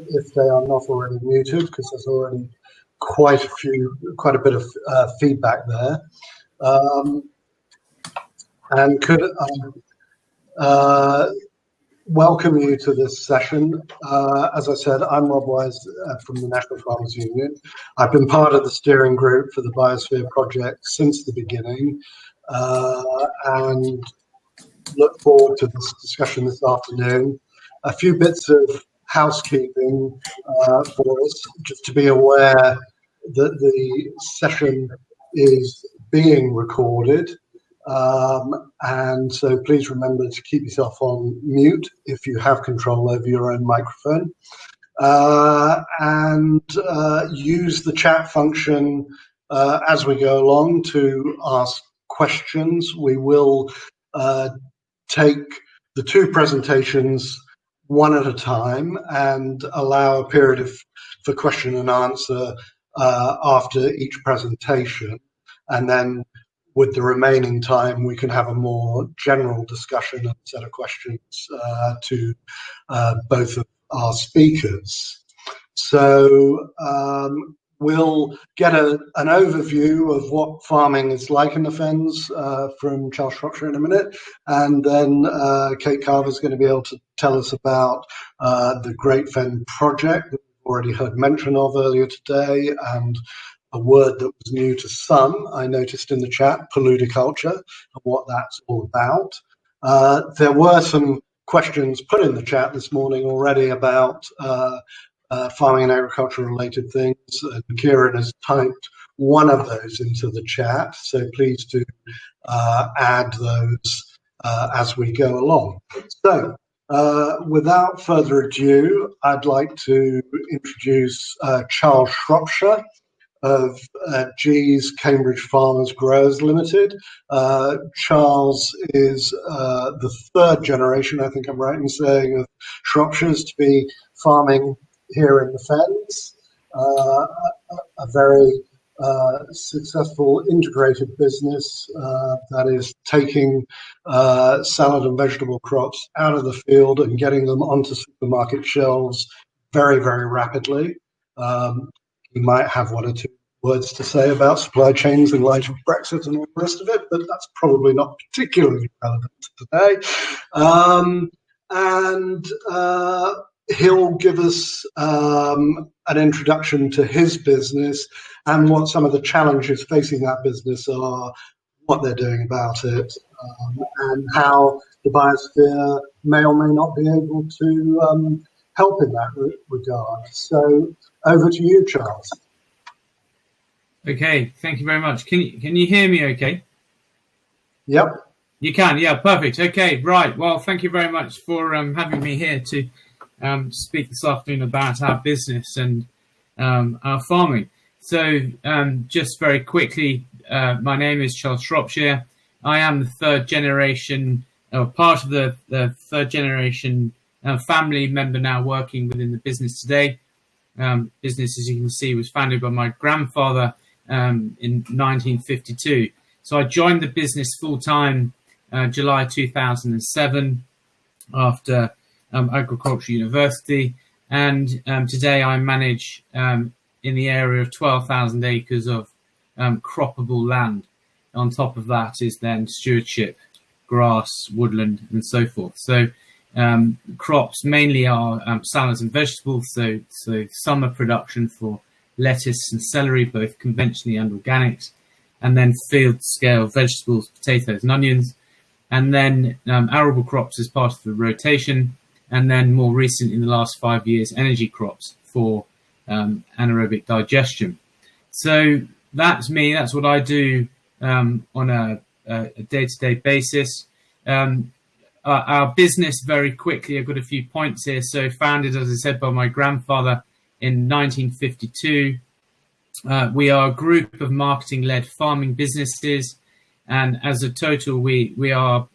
if they are not already muted, because there's already quite a bit of feedback there. And could welcome you to this session. As I said, I'm Rob Wise from the National Farmers Union. I've been part of the steering group for the Biosphere project since the beginning, and look forward to this discussion this afternoon. A few bits of housekeeping for us, just to be aware that the session is being recorded. And so please remember to keep yourself on mute if you have control over your own microphone, and use the chat function as we go along to ask questions. We will take the two presentations one at a time and allow a period for question and answer after each presentation, and then with the remaining time, we can have a more general discussion and set of questions to both of our speakers. So we'll get an overview of what farming is like in the Fens from Charles Shropshire in a minute, and then Kate Carver is going to be able to tell us about the Great Fen project that we've already heard mention of earlier today, and a word that was new to some, I noticed in the chat, paludiculture, and what that's all about. There were some questions put in the chat this morning already about farming and agriculture related things, and Kieran has typed one of those into the chat, so please do add those as we go along. So without further ado, I'd like to introduce Charles Shropshire of Gee's Cambridge Farmers Growers Limited. Charles is the third generation, I think I'm right in saying, of Shropshires to be farming here in the Fens. A very successful integrated business that is taking salad and vegetable crops out of the field and getting them onto supermarket shelves very, very rapidly. You might have one or two words to say about supply chains in light of Brexit and all the rest of it, but that's probably not particularly relevant today. And he'll give us an introduction to his business and what some of the challenges facing that business are, what they're doing about it, and how the Biosphere may or may not be able to help in that regard. So over to you, Charles. Okay, thank you very much. Can you hear me okay? Yep. You can, yeah, perfect. Okay, right. Well, thank you very much for having me here to speak this afternoon about our business and our farming. So just very quickly, my name is Charles Shropshire. I am the third generation, or part of the third generation family member now working within the business today. Business, as you can see, was founded by my grandfather in 1952. So I joined the business full-time July 2007 after Agricultural University, and today I manage in the area of 12,000 acres of croppable land. On top of that is then stewardship, grass, woodland, and so forth. So crops mainly are salads and vegetables, so summer production for lettuce and celery, both conventionally and organics, and then field scale vegetables, potatoes and onions, and then arable crops as part of the rotation, and then more recent in the last 5 years, energy crops for anaerobic digestion. So that's me, that's what I do on a day-to-day basis. Our business, very quickly, I've got a few points here. So founded, as I said, by my grandfather in 1952. We are a group of marketing-led farming businesses, and as a total, we are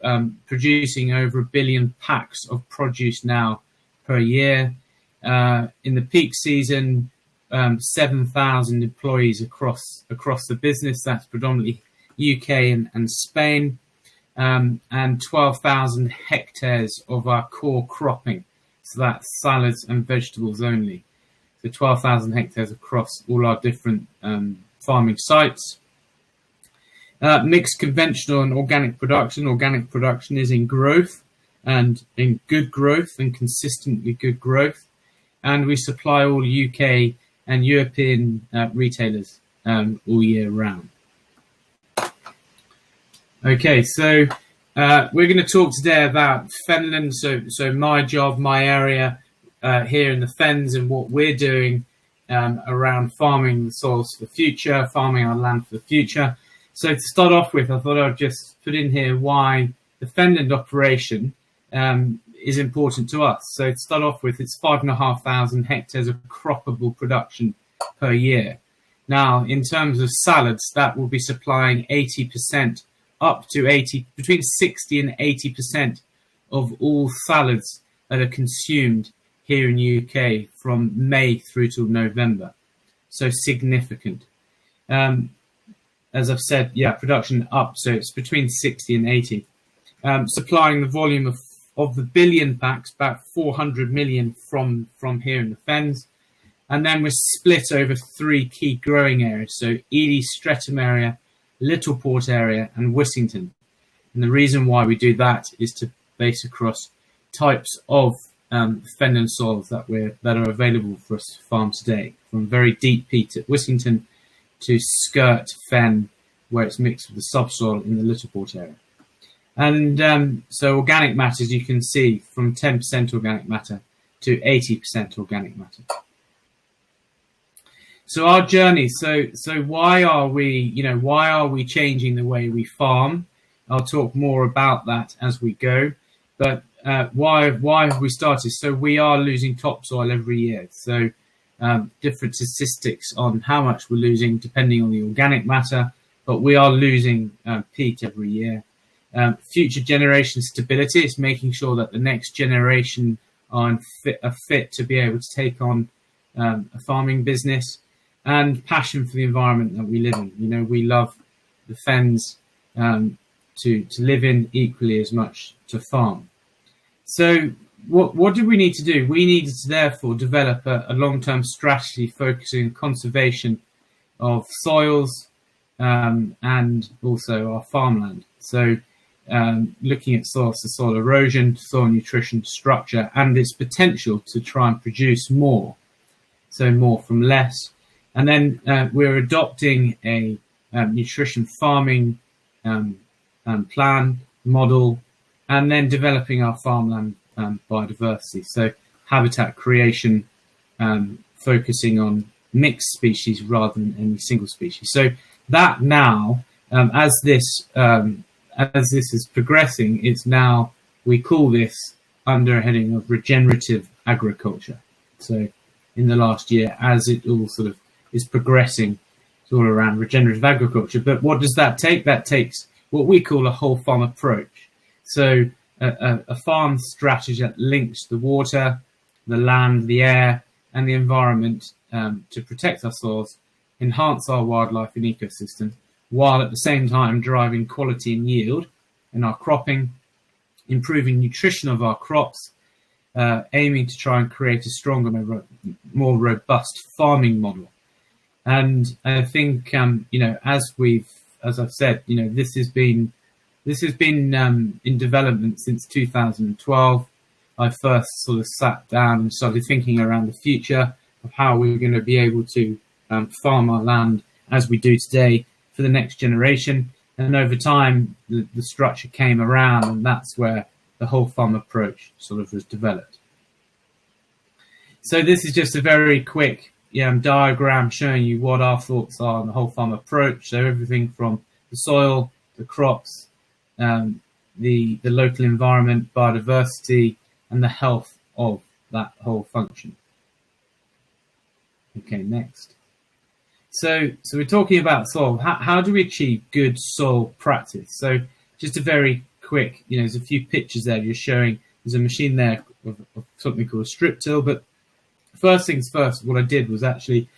producing over 1 billion packs of produce now per year. In the peak season, 7,000 employees across the business. That's predominantly UK and Spain. And 12,000 hectares of our core cropping. So that's salads and vegetables only. So 12,000 hectares across all our different farming sites. Mixed conventional and organic production. Organic production is in growth, and in good growth and consistently good growth. And we supply all UK and European retailers all year round. Okay, so we're going to talk today about Fenland. So my job, my area here in the Fens, and what we're doing around farming the soils for the future, farming our land for the future. So to start off with, I thought I'd just put in here why the Fenland operation is important to us. So to start off with, it's 5,500 hectares of croppable production per year. Now, in terms of salads, that will be supplying 80%, up to 80, between 60 and 80% of all salads that are consumed here in the UK from May through to November. So significant. As I've said, yeah, production up, so it's between 60 and 80. Supplying the volume of the billion packs, about 400 million from here in the Fens. And then we're split over 3 key growing areas. So Ely, Streatham area, Littleport area, and Wissington. And the reason why we do that is to base across types of Fenland soils that are available for us to farm today, from very deep peat at Wissington to skirt fen, where it's mixed with the subsoil in the Littleport area. And so organic matter, as you can see, from 10% organic matter to 80% organic matter. So our journey, so why are we changing the way we farm? I'll talk more about that as we go. But why have we started? So we are losing topsoil every year. So different statistics on how much we're losing depending on the organic matter, but we are losing peat every year. Future generation stability is making sure that the next generation are fit to be able to take on a farming business, and passion for the environment that we live in. You know, we love the Fens to live in equally as much to farm. So what did we need to do? We needed to therefore develop a long-term strategy focusing on conservation of soils and also our farmland. So looking at soil erosion, soil nutrition structure, and its potential to try and produce more. So more from less. And then we're adopting a nutrition farming plan, model, and then developing our farmland biodiversity. So habitat creation, focusing on mixed species rather than any single species. So that now, as this is progressing, it's now, we call this under a heading of regenerative agriculture. So in the last year, as it all sort of is progressing, it's all around regenerative agriculture. But what does that take? That takes what we call a whole farm approach. So a farm strategy that links the water, the land, the air, and the environment to protect our soils, enhance our wildlife and ecosystem, while at the same time driving quality and yield in our cropping, improving nutrition of our crops, aiming to try and create a stronger, more robust farming model. And I think, as I've said, this has been in development since 2012. I first sort of sat down and started thinking around the future of how we're going to be able to farm our land as we do today for the next generation. And over time, the structure came around, and that's where the whole farm approach sort of was developed. So this is just a very quick diagram showing you what our thoughts are on the whole farm approach. So everything from the soil, the crops, the local environment, biodiversity, and the health of that whole function. Okay, next. So we're talking about soil. How do we achieve good soil practice? So just a very quick, there's a few pictures there you're showing. There's a machine there of something called a strip till. But first things first, what I did was actually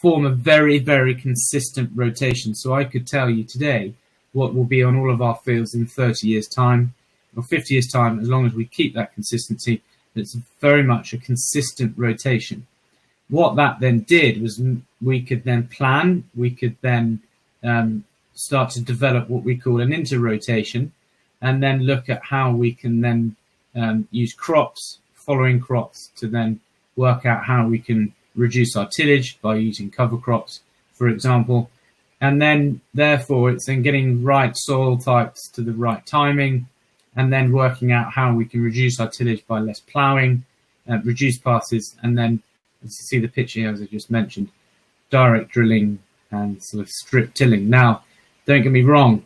form a very, very consistent rotation. So I could tell you today what will be on all of our fields in 30 years' time or 50 years' time, as long as we keep that consistency. It's very much a consistent rotation. What that then did was we could then plan, we could then start to develop what we call an inter-rotation, and then look at how we can then use crops, following crops, to then work out how we can reduce our tillage by using cover crops, for example. And then, therefore, it's then getting right soil types to the right timing, and then working out how we can reduce our tillage by less ploughing, reduce passes, and then, as you see the picture here, as I just mentioned, direct drilling and sort of strip tilling. Now, don't get me wrong,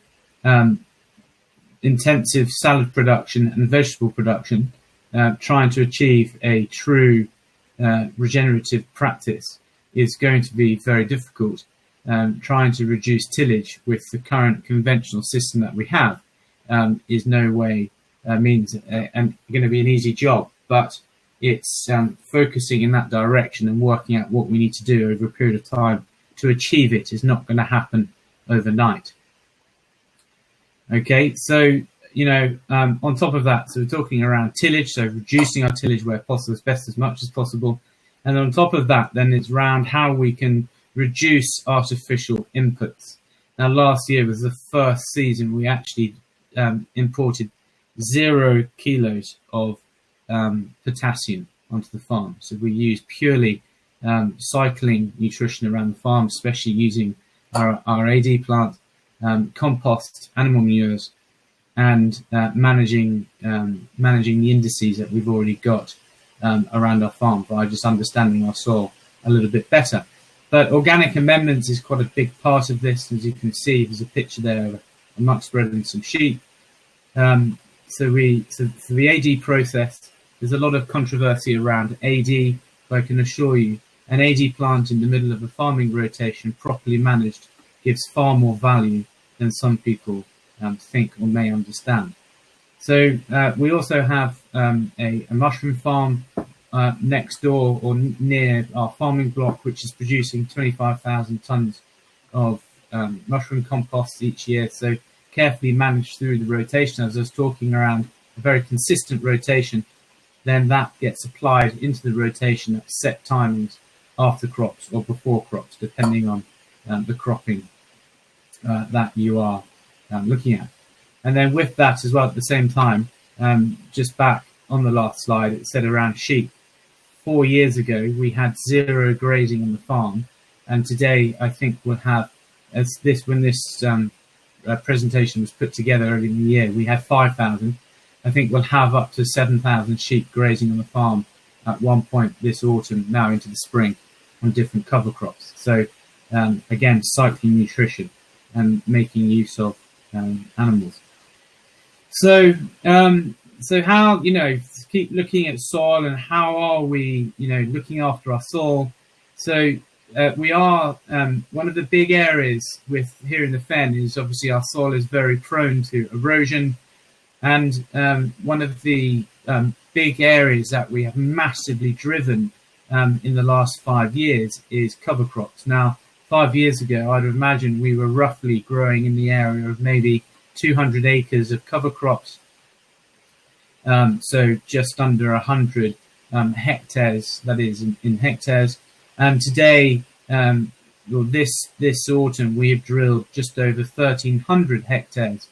intensive salad production and vegetable production, trying to achieve a true regenerative practice is going to be very difficult. Trying to reduce tillage with the current conventional system that we have is no way means going to be an easy job, but it's focusing in that direction and working out what we need to do over a period of time to achieve it is not going to happen overnight. Okay, so on top of that, so we're talking around tillage, so reducing our tillage where possible, as much as possible, and on top of that, then it's around how we can reduce artificial inputs. Now, last year was the first season we actually imported 0 kilos of potassium onto the farm. So we use purely cycling nutrition around the farm, especially using our AD plant, compost, animal manures, and managing the indices that we've already got around our farm by just understanding our soil a little bit better. But organic amendments is quite a big part of this. As you can see, there's a picture there of a muck spread and some sheep. So for the AD process, there's a lot of controversy around AD, but I can assure you, an AD plant in the middle of a farming rotation, properly managed, gives far more value than some people think or may understand. So we also have a mushroom farm next door or near our farming block, which is producing 25,000 tons of mushroom compost each year. So carefully managed through the rotation, as I was talking around a very consistent rotation, then that gets applied into the rotation at set timings after crops or before crops, depending on the cropping that you are looking at. And then with that as well, at the same time, just back on the last slide, it said around sheep. 4 years ago, we had 0 grazing on the farm, and today I think we'll have, when this presentation was put together early in the year, we had 5,000. I think we'll have up to 7,000 sheep grazing on the farm at one point this autumn, now into the spring, on different cover crops. So again, cycling nutrition and making use of animals. So how, keep looking at soil and how are we, looking after our soil. So we are, one of the big areas with here in the Fen is obviously our soil is very prone to erosion. And one of the big areas that we have massively driven in the last 5 years is cover crops. Now, 5 years ago, I'd imagine we were roughly growing in the area of maybe 200 acres of cover crops. So just under 100 hectares, that is in hectares. And today, this autumn, we have drilled just over 1,300 hectares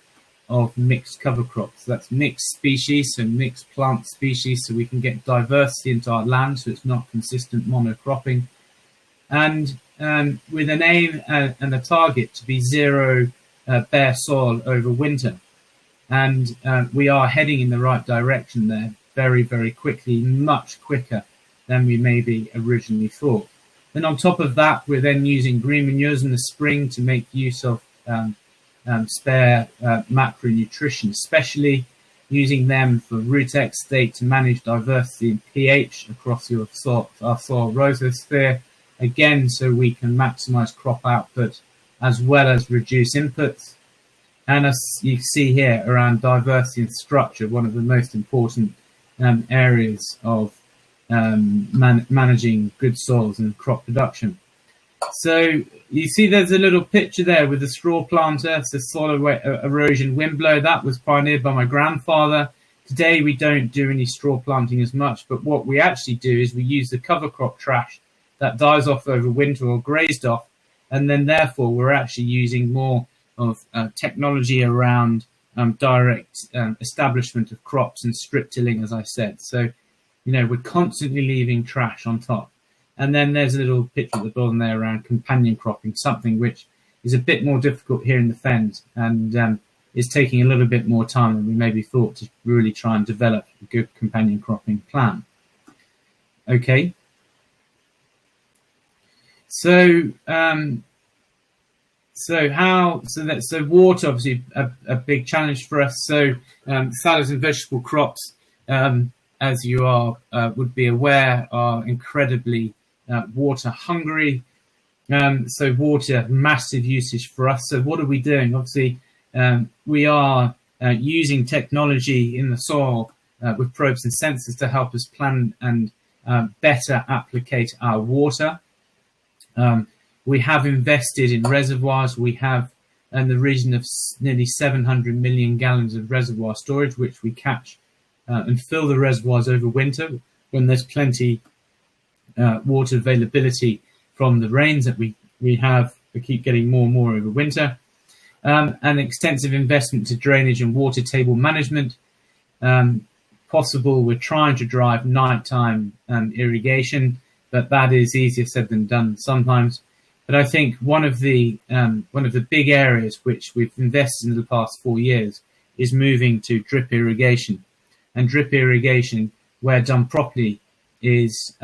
of mixed cover crops. That's mixed species, so mixed plant species, so we can get diversity into our land, so it's not consistent monocropping. And with an aim and a target to be 0 bare soil over winter. And we are heading in the right direction there very, very quickly, much quicker than we maybe originally thought. Then on top of that, we're then using green manures in the spring to make use of spare macronutrition, especially using them for root state to manage diversity in pH across our soil rhizosphere, again, so we can maximize crop output as well as reduce inputs. And as you see here around diversity and structure, one of the most important areas of managing good soils and crop production. So you see there's a little picture there with the straw planter, so soil erosion windblower. That was pioneered by my grandfather Today we don't do any straw planting as much, but what we actually do is we use the cover crop trash that dies off over winter or grazed off, and then therefore we're actually using more of technology around direct establishment of crops and strip tilling, as I said. So, we're constantly leaving trash on top. And then there's a little picture at the bottom there around companion cropping, something which is a bit more difficult here in the Fens and is taking a little bit more time than we maybe thought to really try and develop a good companion cropping plan. Okay. So water, obviously a big challenge for us. So salads and vegetable crops, as you would be aware, are incredibly water hungry. So water, massive usage for us. So what are we doing? Obviously, we are using technology in the soil with probes and sensors to help us plan and better applicate our water. We have invested in reservoirs. We have in the region of nearly 700 million gallons of reservoir storage, which we catch and fill the reservoirs over winter when there's plenty water availability from the rains that we have. We keep getting more and more over winter. And extensive investment to drainage and water table management. Possible, we're trying to drive nighttime irrigation, but that is easier said than done sometimes. But I think one of the big areas which we've invested in the past 4 years is moving to drip irrigation. And drip irrigation, where done properly, is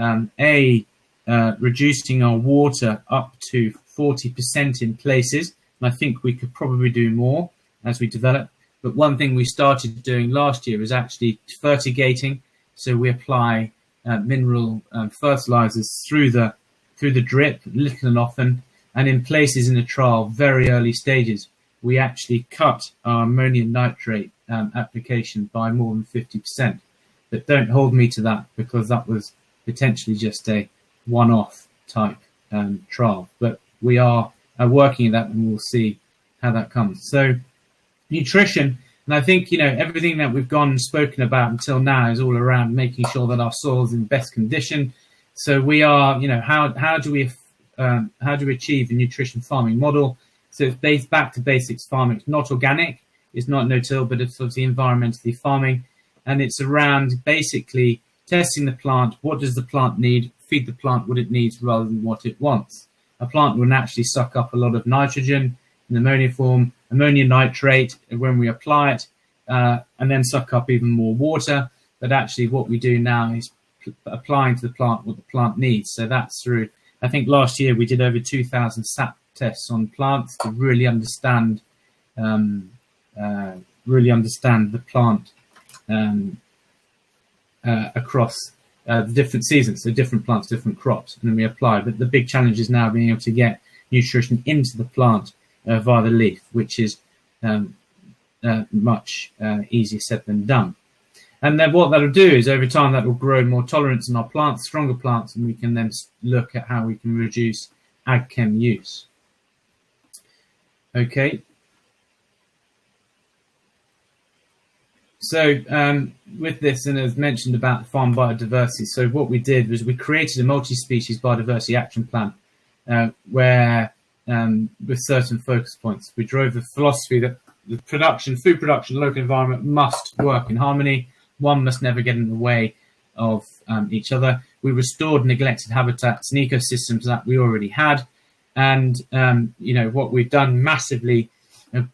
reducing our water up to 40% in places. And I think we could probably do more as we develop. But one thing we started doing last year is actually fertigating. So we apply mineral fertilizers through the drip, little and often, and in places in the trial, very early stages, we actually cut our ammonium nitrate application by more than 50%. But don't hold me to that, because that was potentially just a one-off type trial. But we are working at that, and we'll see how that comes. So nutrition, and I think, everything that we've gone and spoken about until now is all around making sure that our soil is in best condition. So we are, how do we achieve a nutrition farming model? So it's based back to basics farming. It's not organic, it's not no-till, but it's obviously environmentally farming. And it's around basically testing the plant. What does the plant need? Feed the plant what it needs rather than what it wants. A plant will naturally suck up a lot of nitrogen in ammonia form, ammonium nitrate when we apply it, and then suck up even more water. But actually what we do now is applying to the plant what the plant needs. So that's through, I think last year we did over 2,000 SAP tests on plants to really understand the plant across the different seasons, so different plants, different crops, and then we apply. But the big challenge is now being able to get nutrition into the plant via the leaf, which is much easier said than done. And then what that'll do is over time that will grow more tolerance in our plants, stronger plants, and we can then look at how we can reduce ag chem use. Okay. So with this, and as mentioned about farm biodiversity, so what we did was we created a multi-species biodiversity action plan where with certain focus points, we drove the philosophy that the food production, local environment must work in harmony. One must never get in the way of each other. We restored neglected habitats and ecosystems that we already had. And, what we've done massively,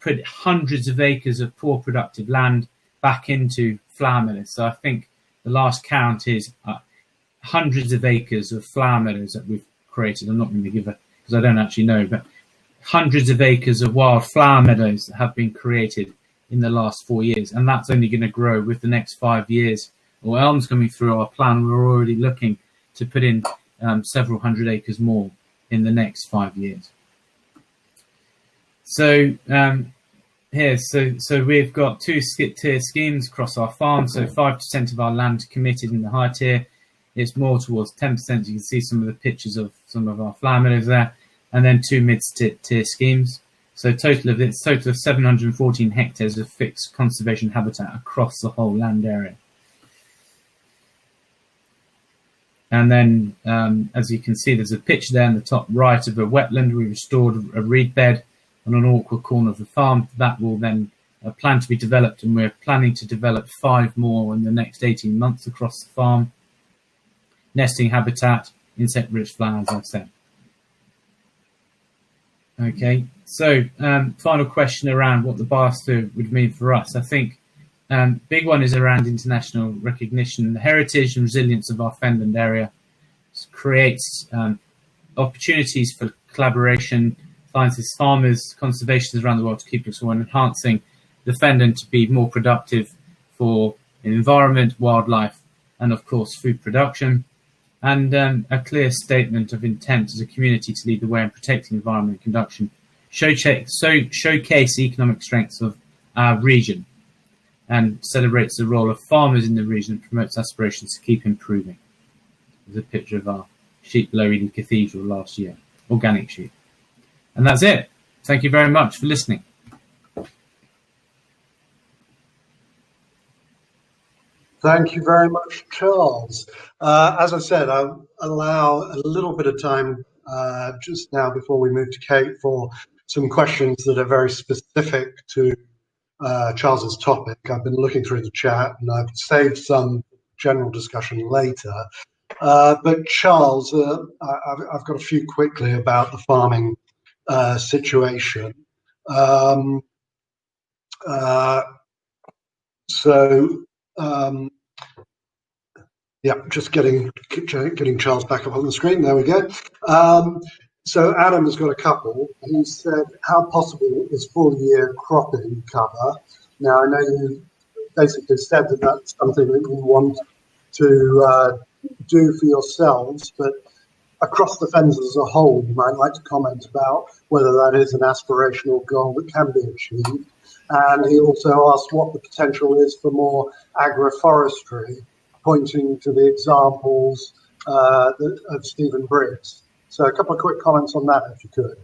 put hundreds of acres of poor productive land back into flower meadows. So I think the last count is hundreds of acres of flower meadows that we've created. I'm not going to give it because I don't actually know, but hundreds of acres of wild flower meadows that have been created in the last 4 years. And that's only going to grow with the next 5 years. Or elms coming through our plan, we're already looking to put in several hundred acres more in the next 5 years. So here, so we've got 2 tier schemes across our farm. So 5% of our land committed in the high tier. It's more towards 10%. You can see some of the pictures of some of our flower meadows there. And then 2 mid-tier schemes. So total of 714 hectares of fixed conservation habitat across the whole land area. And then, as you can see, there's a picture there in the top right of a wetland. We restored a reed bed on an awkward corner of the farm. That will then plan to be developed, and we're planning to develop 5 more in the next 18 months across the farm. Nesting habitat, insect-rich flowers, I've said. Okay, so final question around what the biosphere would mean for us. I think big one is around international recognition. The heritage and resilience of our fenland area creates opportunities for collaboration, scientists, farmers, conservationists around the world to keep us on enhancing the fenland to be more productive for environment, wildlife, and of course food production. And a clear statement of intent as a community to lead the way in protecting environment conduction, showcase the economic strengths of our region, and celebrates the role of farmers in the region and promotes aspirations to keep improving. There's a picture of our sheep below Ely Cathedral last year, organic sheep. And that's it. Thank you very much for listening. Thank you very much, Charles. As I said, I'll allow a little bit of time just now before we move to Kate for some questions that are very specific to Charles's topic. I've been looking through the chat and I've saved some general discussion later. But Charles, I've got a few quickly about the farming situation. Yeah, just getting Charles back up on the screen. There we go. So Adam has got a couple. He said, how possible is full-year cropping cover? Now, I know you basically said that that's something that you want to do for yourselves, but across the Fens as a whole, you might like to comment about whether that is an aspirational goal that can be achieved. And he also asked what the potential is for more agroforestry, pointing to the examples of Stephen Briggs. So a couple of quick comments on that, if you could.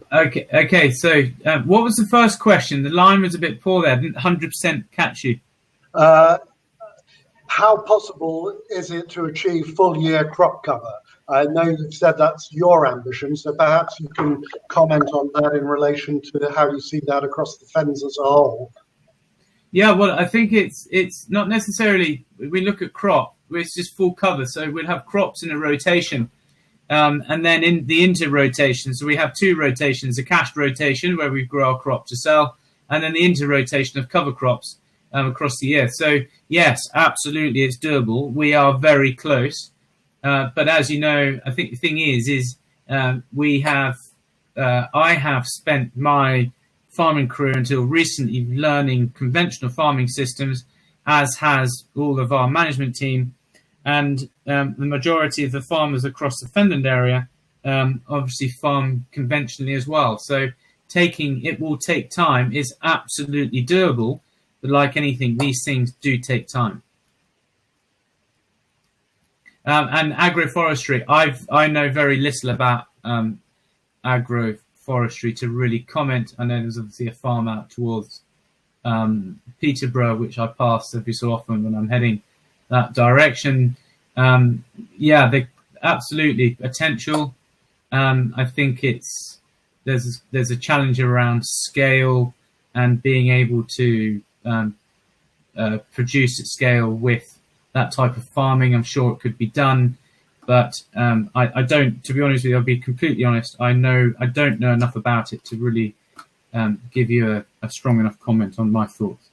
Okay. So what was the first question? The line was a bit poor there. I didn't 100% catch you. How possible is it to achieve full-year crop cover? I know you've said that's your ambition, so perhaps you can comment on that in relation to how you see that across the Fens as a whole. Yeah, well, I think it's not necessarily, we look at crop, it's just full cover. So we'll have crops in a rotation. And then in the inter-rotation, so we have 2 rotations, a cached rotation where we grow our crop to sell, and then the inter-rotation of cover crops across the year. So yes, absolutely, it's doable. We are very close. But as you know, I think the thing is I have spent my farming career until recently learning conventional farming systems, as has all of our management team. And the majority of the farmers across the Fenland area obviously farm conventionally as well. So it will take time. It's absolutely doable. But like anything, these things do take time. And agroforestry, I know very little about agroforestry to really comment. I know there's obviously a farm out towards Peterborough, which I pass every so often when I'm heading that direction. They absolutely potential. I think there's a challenge around scale and being able to produce at scale with that type of farming. I'm sure it could be done, but I don't, to be honest with you, I'll be completely honest, I don't know enough about it to really give you a strong enough comment on my thoughts.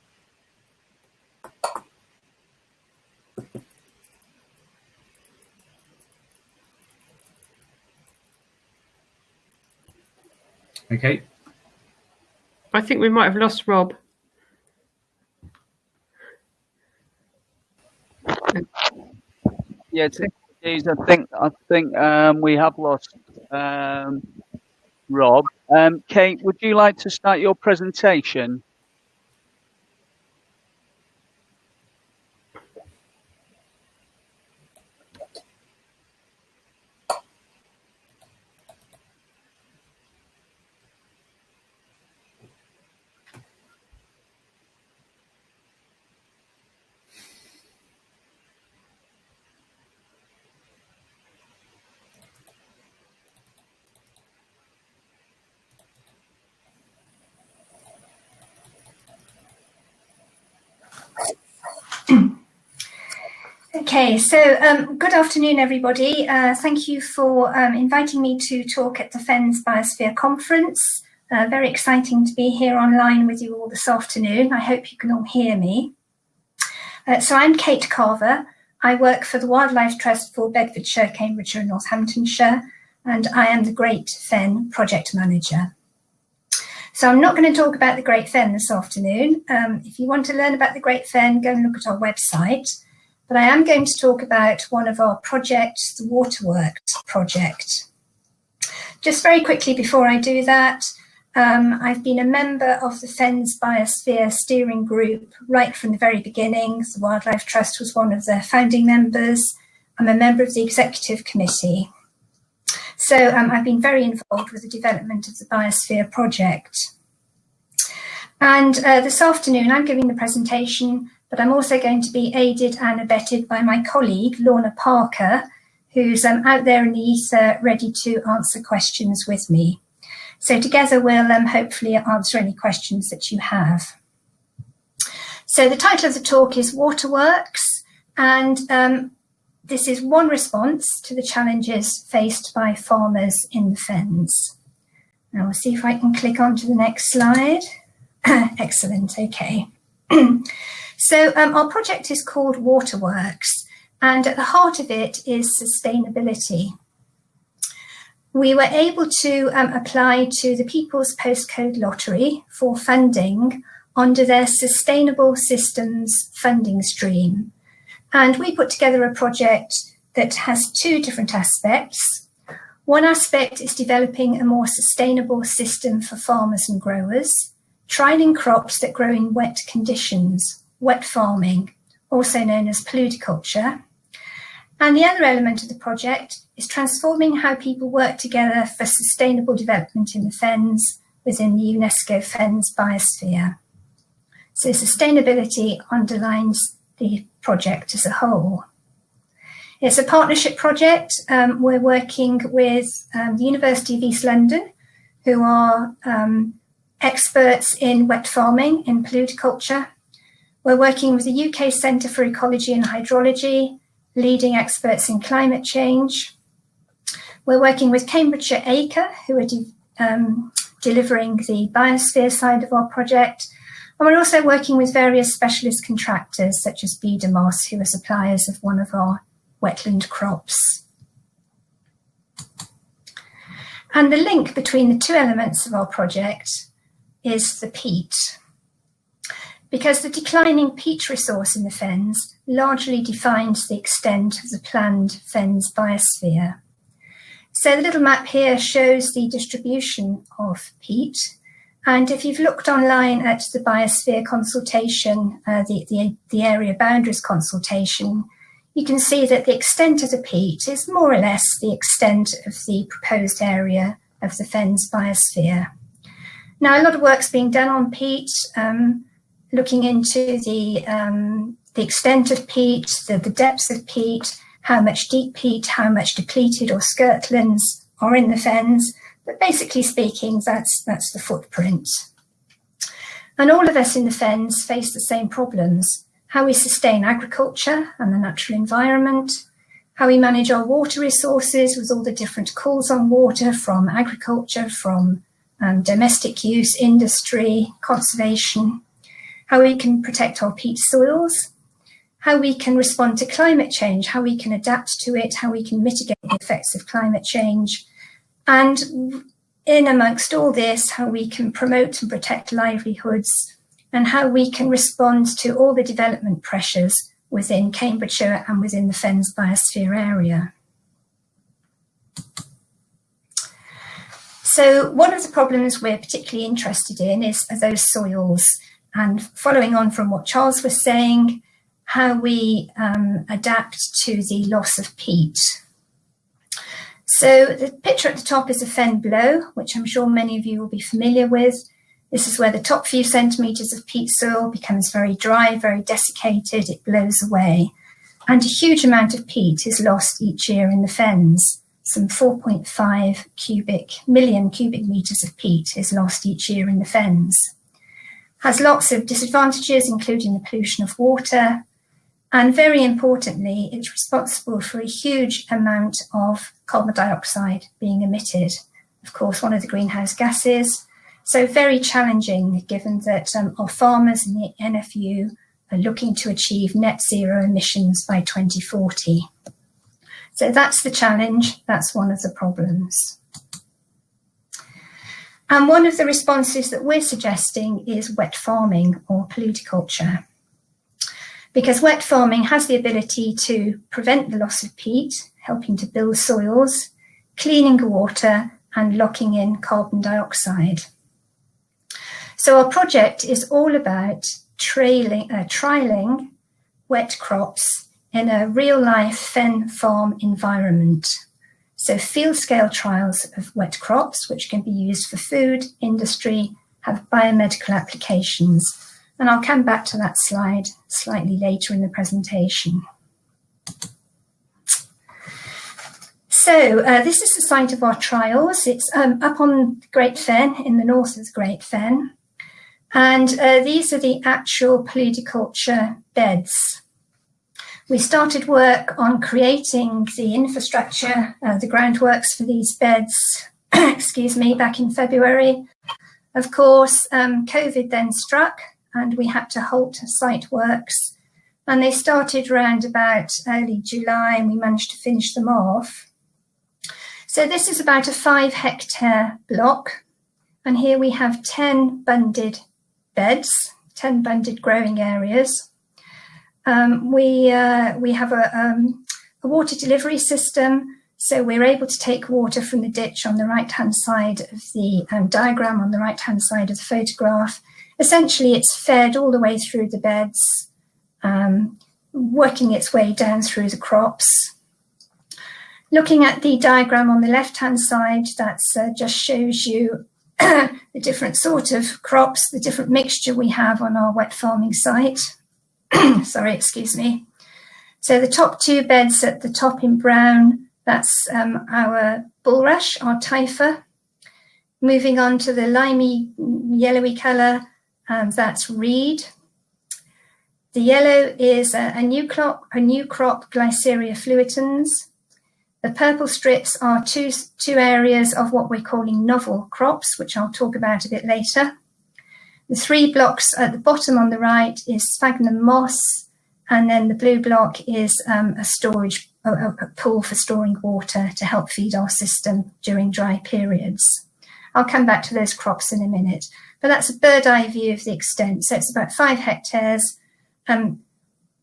Okay. I think we might have lost Rob. Yeah, I think we have lost Rob. Kate, would you like to start your presentation? Okay, so good afternoon, everybody. Thank you for inviting me to talk at the Fens Biosphere Conference. Very exciting to be here online with you all this afternoon. I hope you can all hear me. So I'm Kate Carver. I work for the Wildlife Trust for Bedfordshire, Cambridgeshire and Northamptonshire, and I am the Great Fen Project Manager. So I'm not going to talk about the Great Fen this afternoon. If you want to learn about the Great Fen, go and look at our website. But I am going to talk about one of our projects, the Waterworks project. Just very quickly before I do that, I've been a member of the Fens Biosphere Steering Group right from the very beginning. The Wildlife Trust was one of the founding members. I'm a member of the Executive Committee. So I've been very involved with the development of the Biosphere project. And this afternoon I'm giving the presentation, but I'm also going to be aided and abetted by my colleague, Lorna Parker, who's out there in the ether ready to answer questions with me. So together we'll hopefully answer any questions that you have. So the title of the talk is Waterworks, and this is one response to the challenges faced by farmers in the Fens. Now we'll see if I can click on to the next slide. Excellent, okay. So our project is called Waterworks, and at the heart of it is sustainability. We were able to apply to the People's Postcode Lottery for funding under their Sustainable Systems funding stream. And we put together a project that has two different aspects. One aspect is developing a more sustainable system for farmers and growers, trialling crops that grow in wet conditions, wet farming, also known as pluviculture. And the other element of the project is transforming how people work together for sustainable development in the Fens within the UNESCO Fens Biosphere. So sustainability underlines the project as a whole. It's a partnership project. We're working with the University of East London, who are experts in wet farming, in pluviculture. We're working with the UK Centre for Ecology and Hydrology, leading experts in climate change. We're working with Cambridgeshire Acre, who are delivering the biosphere side of our project. And we're also working with various specialist contractors, such as BDMOS, who are suppliers of one of our wetland crops. And the link between the two elements of our project is the peat. Because the declining peat resource in the Fens largely defines the extent of the planned Fens biosphere. So the little map here shows the distribution of peat. And if you've looked online at the biosphere consultation, the area boundaries consultation, you can see that the extent of the peat is more or less the extent of the proposed area of the Fens biosphere. Now, a lot of work's being done on peat, looking into the extent of peat, the depths of peat, how much deep peat, how much depleted or skirtlands are in the Fens. But basically speaking, that's the footprint. And all of us in the Fens face the same problems: how we sustain agriculture and the natural environment, how we manage our water resources with all the different calls on water from agriculture, from domestic use, industry, conservation, how we can protect our peat soils, how we can respond to climate change, how we can adapt to it, how we can mitigate the effects of climate change, and in amongst all this, how we can promote and protect livelihoods, and how we can respond to all the development pressures within Cambridgeshire and within the Fens biosphere area. So one of the problems we're particularly interested in are those soils. And following on from what Charles was saying, how we adapt to the loss of peat. So the picture at the top is a fen blow, which I'm sure many of you will be familiar with. This is where the top few centimetres of peat soil becomes very dry, very desiccated, it blows away. And a huge amount of peat is lost each year in the Fens. Some 4.5 million cubic metres of peat is lost each year in the Fens. Has lots of disadvantages, including the pollution of water, And very importantly, it's responsible for a huge amount of carbon dioxide being emitted. Of course, one of the greenhouse gases. So very challenging, given that our farmers and the NFU are looking to achieve net zero emissions by 2040. So that's the challenge, that's one of the problems. And one of the responses that we're suggesting is wet farming or poluticulture. Because wet farming has the ability to prevent the loss of peat, helping to build soils, cleaning water and locking in carbon dioxide. So our project is all about trialling wet crops in a real-life fen farm environment. So field-scale trials of wet crops, which can be used for food, industry, have biomedical applications. And I'll come back to that slide slightly later in the presentation. So this is the site of our trials. It's up on Great Fen, in the north of the Great Fen. And these are the actual poluticulture beds. We started work on creating the infrastructure, the groundworks for these beds, excuse me, back in February. Of course, COVID then struck and we had to halt site works. And they started around about early July and we managed to finish them off. So this is about a 5-hectare block. And here we have 10 bunded beds, 10 bunded growing areas. We have a water delivery system, so we're able to take water from the ditch on the right-hand side of the diagram, on the right-hand side of the photograph. Essentially, it's fed all the way through the beds, working its way down through the crops. Looking at the diagram on the left-hand side, that just shows you the different sort of crops, the different mixture we have on our wet farming site. Sorry, excuse me. So the top 2 beds at the top in brown, that's our bulrush, our typha. Moving on to the limey yellowy colour, that's reed. The yellow is a new crop, Glyceria fluitans. The purple strips are two areas of what we're calling novel crops, which I'll talk about a bit later. The 3 blocks at the bottom on the right is sphagnum moss, and then the blue block is a pool for storing water to help feed our system during dry periods. I'll come back to those crops in a minute, but that's a bird's eye view of the extent. So it's about 5 hectares.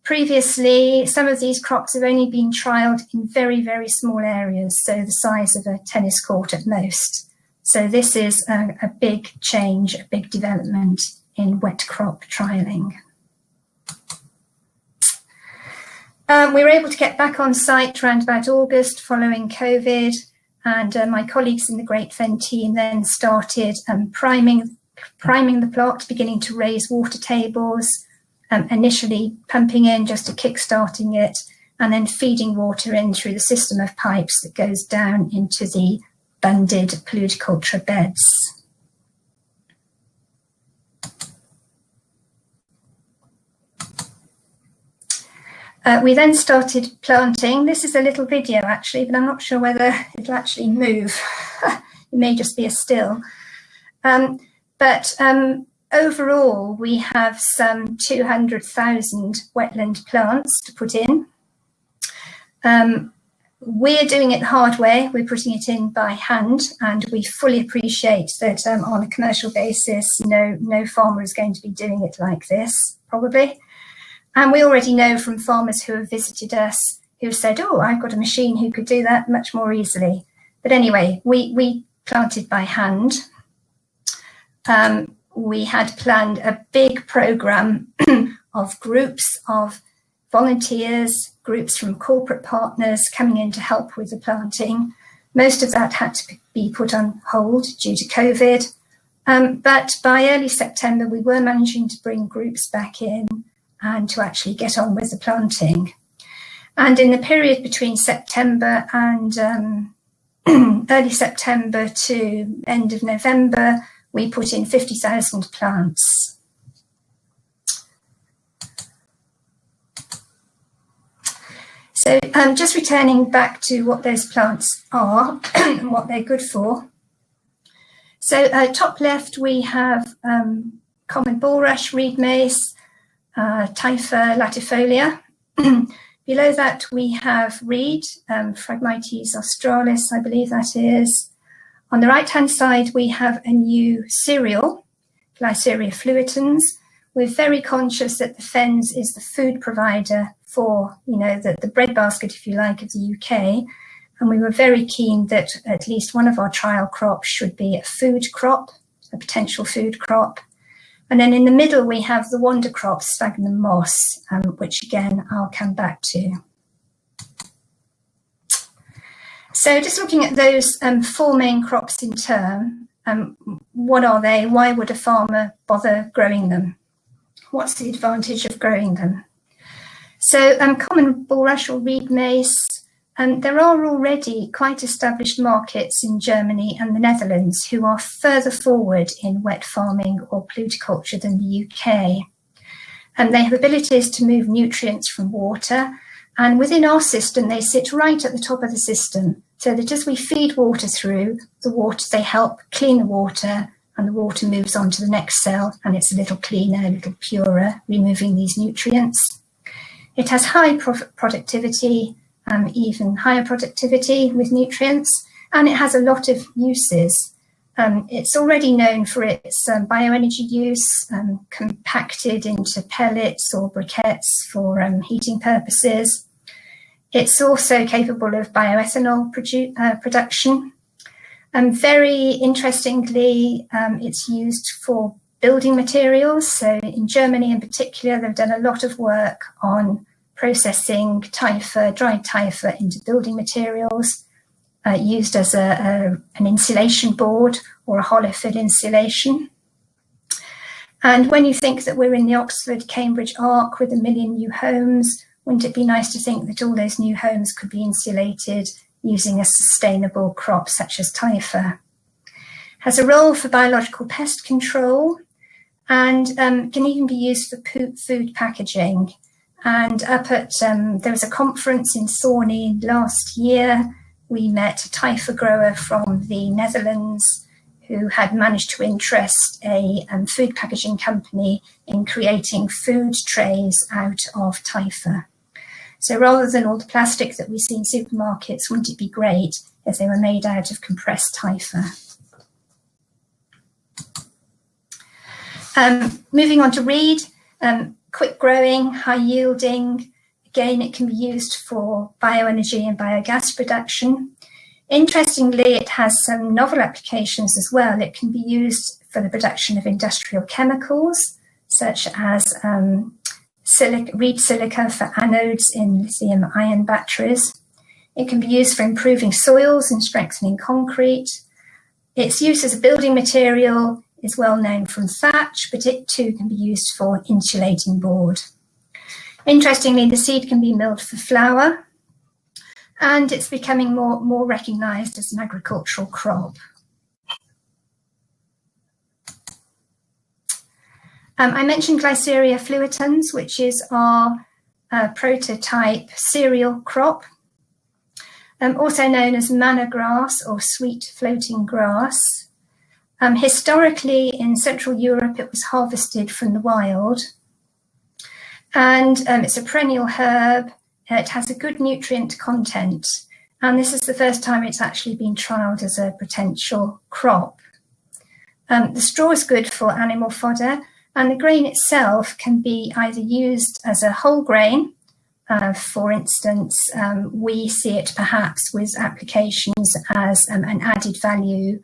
Previously, some of these crops have only been trialled in very, very small areas, so the size of a tennis court at most. So this is a big change, a big development in wet crop trialling. We were able to get back on site around about August following COVID, and my colleagues in the Great Fen team then started priming the plot, beginning to raise water tables, initially pumping in just to kick-starting it, and then feeding water in through the system of pipes that goes down into the bunded poluticulture beds. We then started planting. This is a little video actually, but I'm not sure whether it'll actually move. It may just be a still. But overall, we have some 200,000 wetland plants to put in. We're doing it the hard way. We're putting it in by hand, and we fully appreciate that on a commercial basis, no farmer is going to be doing it like this, probably. And we already know from farmers who have visited us who said, oh, I've got a machine who could do that much more easily. But anyway, we planted by hand. We had planned a big programme of groups of volunteers, groups from corporate partners coming in to help with the planting. Most of that had to be put on hold due to COVID. But by early September, we were managing to bring groups back in and to actually get on with the planting. And in the period between September and early September to end of November, we put in 50,000 plants. So just returning back to what those plants are and what they're good for. So top left, we have common bulrush, reed mace, Typha latifolia. Below that, we have reed, Phragmites australis, I believe that is. On the right-hand side, we have a new cereal, Glyceria fluitans. We're very conscious that the Fens is the food provider for, the breadbasket, if you like, of the UK. And we were very keen that at least one of our trial crops should be a food crop, a potential food crop. And then in the middle, we have the wonder crop, sphagnum moss, which again, I'll come back to. So just looking at those 4 main crops in turn, what are they? Why would a farmer bother growing them? What's the advantage of growing them? So common bulrush or reed mace, there are already quite established markets in Germany and the Netherlands who are further forward in wet farming or pluticulture than the UK. They have abilities to move nutrients from water, and within our system, they sit right at the top of the system, so that as we feed water through, they help clean the water, and the water moves on to the next cell, and it's a little cleaner, a little purer, removing these nutrients. It has high productivity, even higher productivity with nutrients, and it has a lot of uses. It's already known for its bioenergy use, compacted into pellets or briquettes for heating purposes. It's also capable of bioethanol production. Very interestingly, it's used for building materials. So in Germany in particular, they've done a lot of work on processing Typha, dried Typha, into building materials, used as an insulation board or a hollow fill insulation. And when you think that we're in the Oxford-Cambridge arc with 1 million new homes, wouldn't it be nice to think that all those new homes could be insulated using a sustainable crop such as Typha? Has a role for biological pest control, and can even be used for food packaging. And up at, there was a conference in Thorney last year. We met a Typha grower from the Netherlands who had managed to interest a food packaging company in creating food trays out of Typha. So rather than all the plastic that we see in supermarkets, wouldn't it be great if they were made out of compressed Typha? Moving on to reed, quick growing, high yielding. Again, it can be used for bioenergy and biogas production. Interestingly, it has some novel applications as well. It can be used for the production of industrial chemicals, such as reed silica for anodes in lithium-ion batteries. It can be used for improving soils and strengthening concrete. Its use as a building material is well known from thatch, but it too can be used for insulating board. Interestingly, the seed can be milled for flour, and it's becoming more recognised as an agricultural crop. I mentioned Glyceria fluitans, which is our prototype cereal crop, also known as manna grass or sweet floating grass. Historically, in Central Europe, it was harvested from the wild, and it's a perennial herb. It has a good nutrient content, and this is the first time it's actually been trialled as a potential crop. The straw is good for animal fodder, and the grain itself can be either used as a whole grain. For instance, we see it perhaps with applications as an added value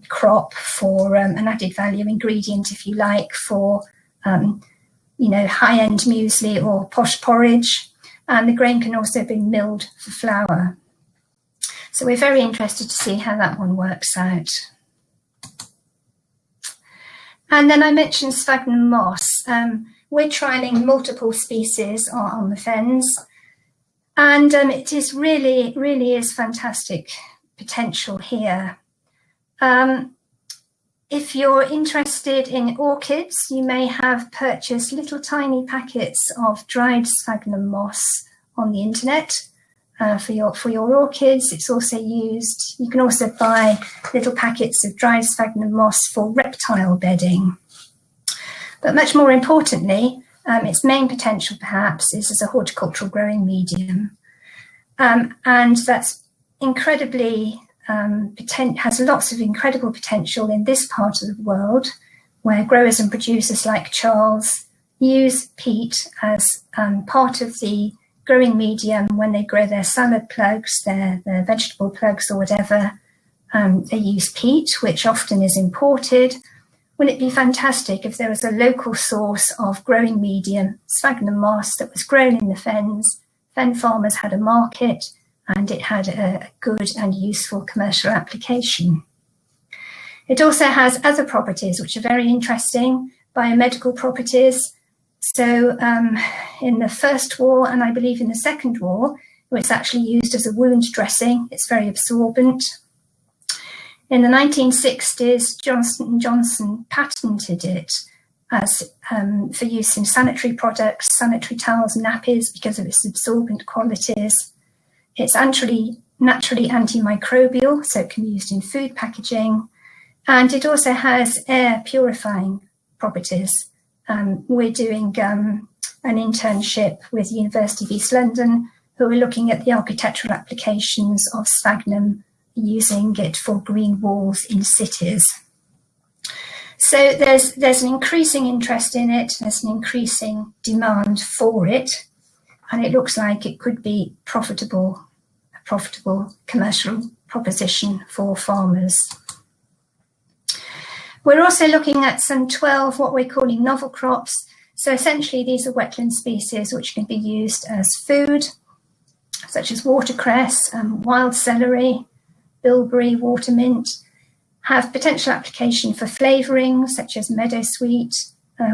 crop for an added value ingredient, if you like, for high-end muesli or posh porridge. And the grain can also be milled for flour. So we're very interested to see how that one works out. And then I mentioned sphagnum moss. We're trialling multiple species on the Fens, and it is really is fantastic potential here. If you're interested in orchids, you may have purchased little tiny packets of dried sphagnum moss on the internet for your orchids. It's also used, you can also buy little packets of dried sphagnum moss for reptile bedding. But much more importantly, its main potential perhaps is as a horticultural growing medium. And that's incredibly, has lots of incredible potential in this part of the world, where growers and producers like Charles use peat as part of the growing medium when they grow their salad plugs, their vegetable plugs or whatever. They use peat, which often is imported. Wouldn't it be fantastic if there was a local source of growing medium, sphagnum moss, that was grown in the fens, fen farmers had a market, and it had a good and useful commercial application. It also has other properties which are very interesting, biomedical properties. So in the First War, and I believe in the Second War, it was actually used as a wound dressing. It's very absorbent. In the 1960s, Johnson & Johnson patented it as for use in sanitary products, sanitary towels, nappies, because of its absorbent qualities. It's naturally antimicrobial, so it can be used in food packaging. And it also has air purifying properties. We're doing an internship with the University of East London, who are looking at the architectural applications of sphagnum, using it for green walls in cities. So there's an increasing interest in it, there's an increasing demand for it, and it looks like it could be a profitable commercial proposition for farmers. We're also looking at some 12 what we're calling novel crops. So essentially these are wetland species which can be used as food, such as watercress, wild celery, bilberry, watermint, have potential application for flavouring, such as meadowsweet,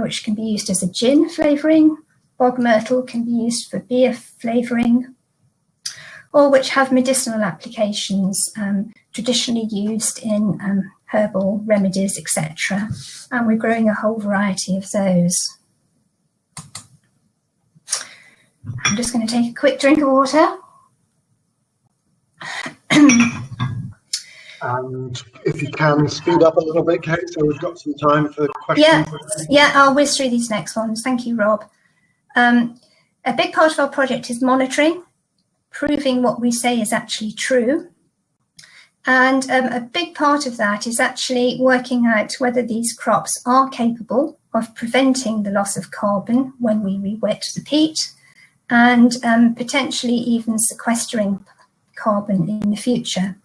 which can be used as a gin flavouring. Bog myrtle can be used for beer flavouring, or which have medicinal applications, traditionally used in herbal remedies, etc. And we're growing a whole variety of those. I'm just going to take a quick drink of water. And if you can speed up a little bit, Kate, so we've got some time for questions. Yeah, I'll whiz through these next ones. Thank you, Rob. A big part of our project is monitoring, proving what we say is actually true. And a big part of that is actually working out whether these crops are capable of preventing the loss of carbon when we re-wet the peat, and potentially even sequestering carbon in the future.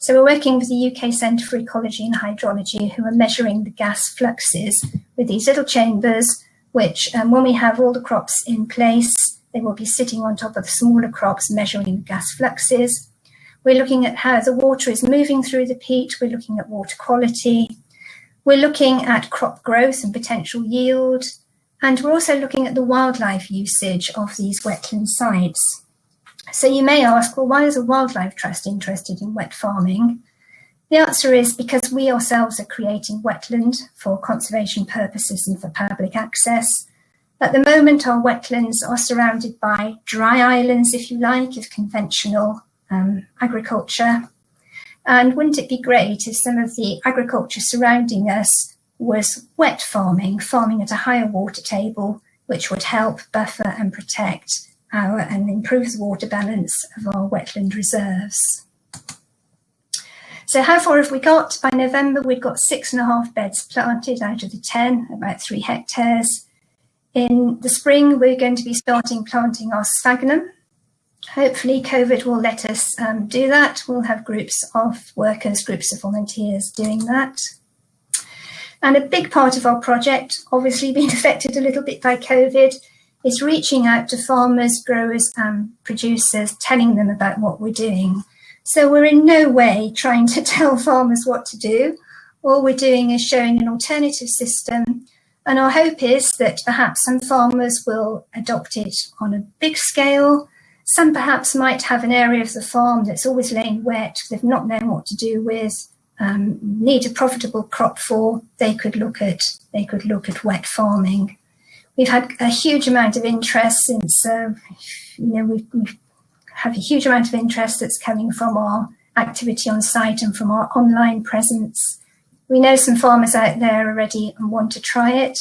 So we're working with the UK Centre for Ecology and Hydrology, who are measuring the gas fluxes with these little chambers, which when we have all the crops in place, they will be sitting on top of the smaller crops measuring the gas fluxes. We're looking at how the water is moving through the peat. We're looking at water quality. We're looking at crop growth and potential yield. And we're also looking at the wildlife usage of these wetland sites. So you may ask, well, why is a wildlife trust interested in wet farming? The answer is because we ourselves are creating wetland for conservation purposes and for public access. At the moment, our wetlands are surrounded by dry islands, if you like, of conventional agriculture. And wouldn't it be great if some of the agriculture surrounding us was wet farming, farming at a higher water table, which would help buffer and protect and improve the water balance of our wetland reserves. So how far have we got? By November, we've got 6.5 beds planted out of the 10, about 3 hectares. In the spring, we're going to be starting planting our sphagnum. Hopefully COVID will let us do that. We'll have groups of workers, groups of volunteers doing that. And a big part of our project, obviously being affected a little bit by COVID, is reaching out to farmers, growers and producers, telling them about what we're doing. So we're in no way trying to tell farmers what to do. All we're doing is showing an alternative system. And our hope is that perhaps some farmers will adopt it on a big scale. Some perhaps might have an area of the farm that's always laying wet, they've not known what to do with, need a profitable crop for. They could look at wet farming. We've had a huge amount of interest since, we have a huge amount of interest that's coming from our activity on site and from our online presence. We know some farmers out there are ready and want to try it.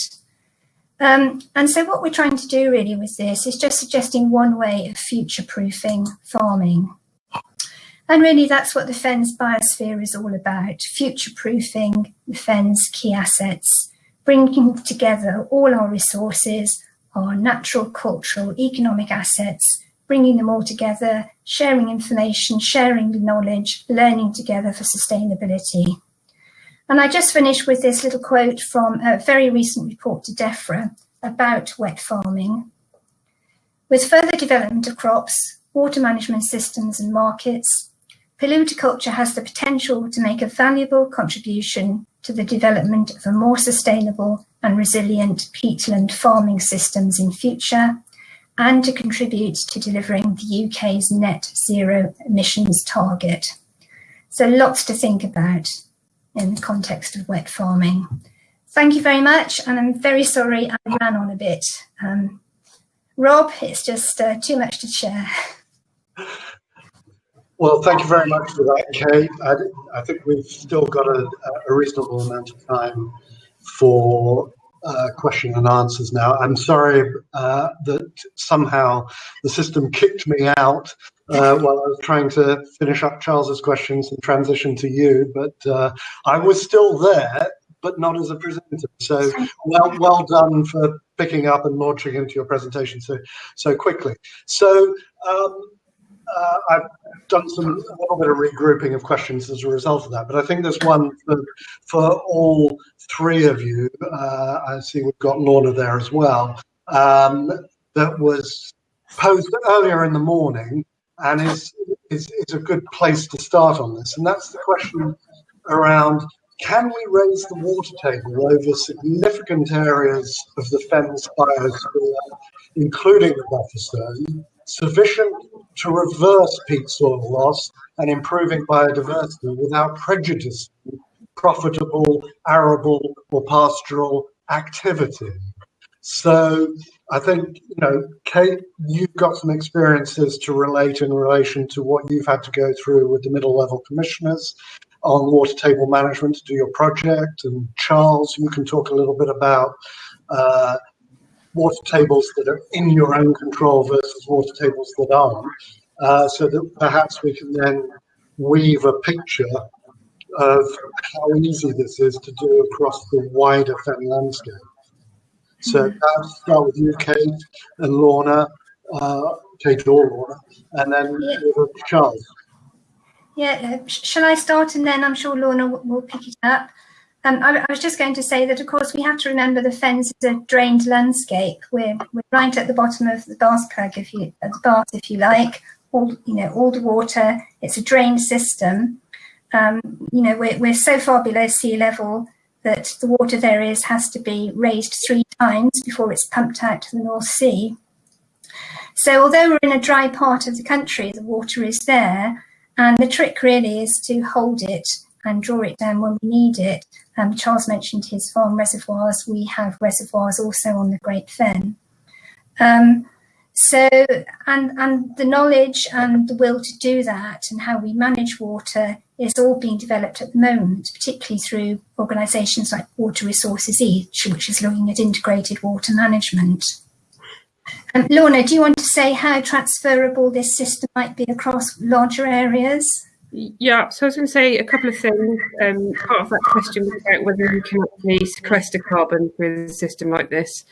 And so what we're trying to do really with this is just suggesting one way of future-proofing farming. And really that's what the Fens biosphere is all about, future-proofing the Fens key assets, bringing together all our resources, our natural, cultural, economic assets, bringing them all together, sharing information, sharing the knowledge, learning together for sustainability. And I just finished with this little quote from a very recent report to DEFRA about wet farming. With further development of crops, water management systems and markets, Poluticulture has the potential to make a valuable contribution to the development of a more sustainable and resilient peatland farming systems in future, and to contribute to delivering the UK's net zero emissions target. So lots to think about in the context of wet farming. Thank you very much, and I'm very sorry I ran on a bit. Rob, it's just too much to share. Well, thank you very much for that, Kate. I think we've still got a reasonable amount of time for question and answers now. I'm sorry that somehow the system kicked me out while I was trying to finish up Charles's questions and transition to you, but I was still there, but not as a presenter. So well done for picking up and launching into your presentation so quickly. So I've done a little bit of regrouping of questions as a result of that, but I think there's one for all three of you. I see we've got Lorna there as well, that was posed earlier in the morning and is a good place to start on this. And that's the question around, can we raise the water table over significant areas of the Fens biosphere, including the buffer zone, sufficient to reverse peat soil loss and improving biodiversity without prejudicing profitable arable or pastoral activity? So I think, Kate, you've got some experiences to relate in relation to what you've had to go through with the middle level commissioners on water table management to do your project. And Charles, you can talk a little bit about water tables that are in your own control versus water tables that aren't, so that perhaps we can then weave a picture of how easy this is to do across the wider Fen landscape. So I'll start with you, Kate, and Lorna, Kate or Lorna, and then Charles. Yeah, shall I start, and then I'm sure Lorna will pick it up. I was just going to say that, of course, we have to remember the Fens is a drained landscape. We're right at the bottom of the Bath plug, if you like. All the water. It's a drained system. We're so far below sea level that the water there has to be raised 3 times before it's pumped out to the North Sea. So although we're in a dry part of the country, the water is there, and the trick really is to hold it and draw it down when we need it. Charles mentioned his farm reservoirs. We have reservoirs also on the Great Fen. So the knowledge and the will to do that and how we manage water is all being developed at the moment, particularly through organisations like Water Resources Each, which is looking at integrated water management. Lorna, do you want to say how transferable this system might be across larger areas? Yeah, so I was going to say a couple of things. Part of that question was about whether you can actually sequester carbon with a system like this.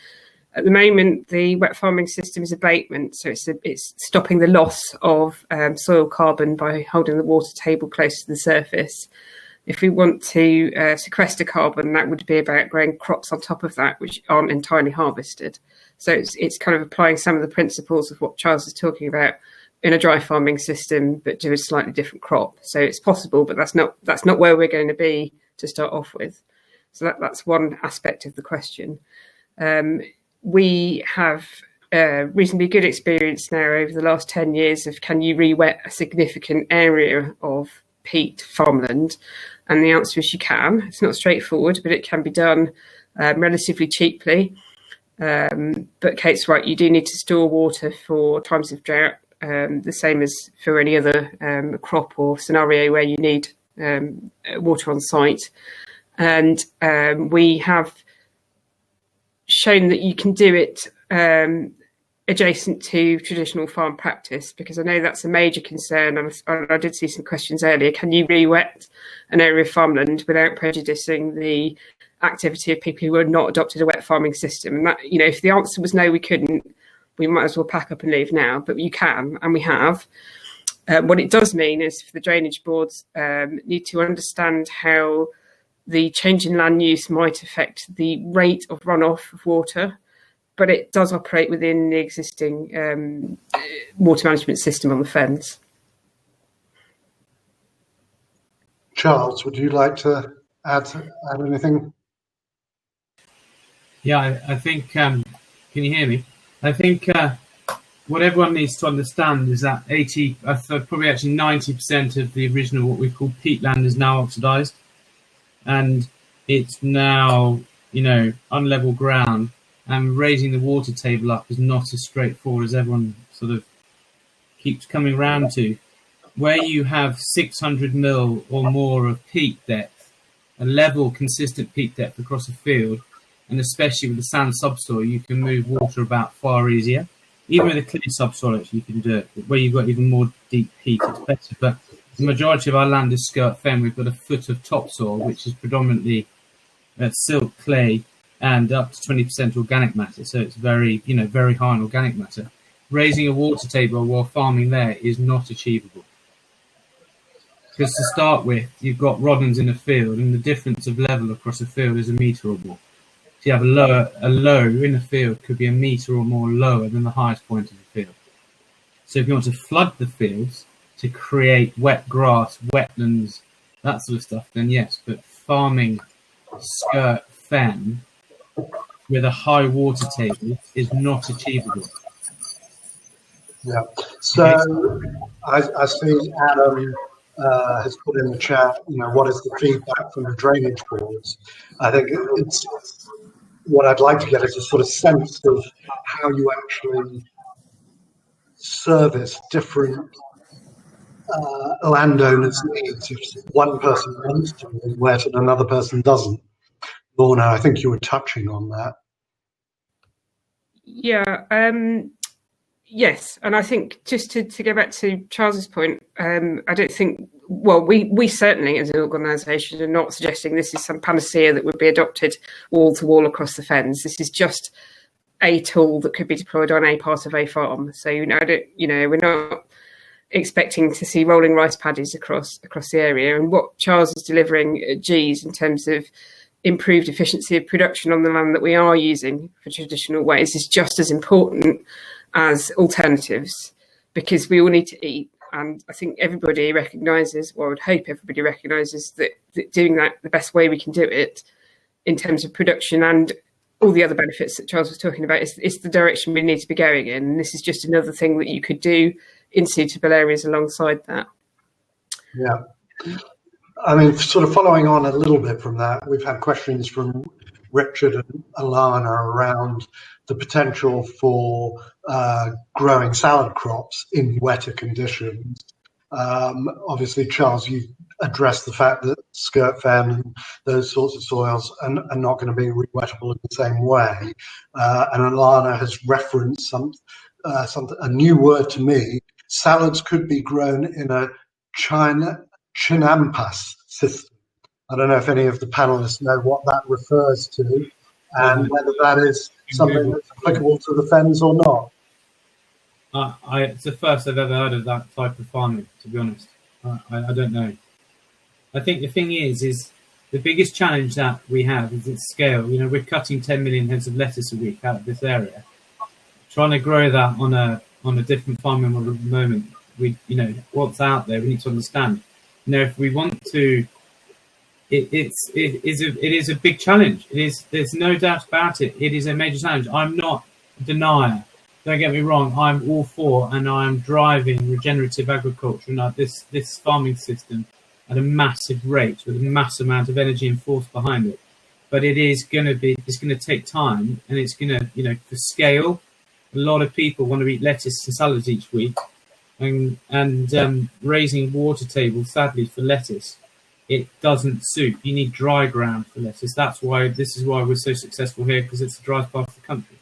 At the moment, the wet farming system is abatement, so it's stopping the loss of soil carbon by holding the water table close to the surface. If we want to sequester carbon, that would be about growing crops on top of that, which aren't entirely harvested. So it's kind of applying some of the principles of what Charles is talking about in a dry farming system, but do a slightly different crop. So it's possible, but that's not where we're going to be to start off with. So that's one aspect of the question. We have reasonably good experience now over the last 10 years of, can you re-wet a significant area of peat farmland? And the answer is you can. It's not straightforward, but it can be done relatively cheaply. But Kate's right, you do need to store water for times of drought, the same as for any other crop or scenario where you need water on site. And we have shown that you can do it adjacent to traditional farm practice, because I know that's a major concern. And I did see some questions earlier. Can you re-wet an area of farmland without prejudicing the activity of people who had not adopted a wet farming system? And that, you know, if the answer was no, we couldn't, we might as well pack up and leave now. But you can, and we have. What it does mean is for the drainage boards need to understand how the change in land use might affect the rate of runoff of water, but it does operate within the existing water management system on the fens. Charles, would you like to add anything? Yeah, I think, can you hear me? I think what everyone needs to understand is that probably actually 90% of the original, what we call peatland, is now oxidised. And it's now, you know, unlevel ground, and raising the water table up is not as straightforward as everyone sort of keeps coming around to. Where you have 600 mil or more of peat depth, a level, consistent peat depth across a field, and especially with the sand subsoil, you can move water about far easier. Even with a clear subsoil, actually, you can do it. Where you've got even more deep peat, it's better. But the majority of our land is skirt fen. We've got a foot of topsoil, which is predominantly silt, clay, and up to 20% organic matter. So it's very, you know, very high in organic matter. Raising a water table while farming there is not achievable. Because to start with, you've got rodents in a field, and the difference of level across a field is a metre or more. So you have a low in a field could be a metre or more lower than the highest point of the field. So if you want to flood the fields to create wet grass, wetlands, that sort of stuff, then yes. But farming skirt fen with a high water table is not achievable. Yeah. So I see Adam has put in the chat, you know, what is the feedback from the drainage boards? I think it's what I'd like to get is a sort of sense of how you actually service different landowners' needs. If one person wants to move wet and another person doesn't. Lorna, I think you were touching on that. Yeah. Yes, and I think just to go back to Charles's point, I don't think, well, we certainly as an organisation are not suggesting this is some panacea that would be adopted wall to wall across the fens. This is just a tool that could be deployed on a part of a farm. So, we're not expecting to see rolling rice paddies across the area. And what Charles is delivering at G's in terms of improved efficiency of production on the land that we are using for traditional ways is just as important as alternatives, because we all need to eat. And I think everybody recognises, or I would hope everybody recognises, that doing that the best way we can do it in terms of production and all the other benefits that Charles was talking about is the direction we need to be going in. And this is just another thing that you could do in suitable areas alongside that. Yeah. I mean, sort of following on a little bit from that, we've had questions from Richard and Alana around the potential for growing salad crops in wetter conditions. Obviously, Charles, you addressed the fact that skirt fen and those sorts of soils are not going to be re-wettable in the same way. And Alana has referenced a new word to me. Salads could be grown in a chinampas system. I don't know if any of the panelists know what that refers to and whether that is something that's applicable to the fens or not. It's the first I've ever heard of that type of farming, to be honest. I don't know. I think the thing is the biggest challenge that we have is its scale. You know, we're cutting 10 million heads of lettuce a week out of this area. Trying to grow that on a different farming model at the moment, what's out there, we need to understand. If we want to, it is a big challenge. There's no doubt about it. It is a major challenge. I'm not a denier. Don't get me wrong. I'm all for, and I'm driving regenerative agriculture and this farming system at a massive rate with a massive amount of energy and force behind it. but it's going to take time, and it's going to, for scale, a lot of people want to eat lettuce and salads each week, and raising water tables, sadly, for lettuce, it doesn't suit. You need dry ground for lettuce. This is why we're so successful here, because it's the driest part of the country.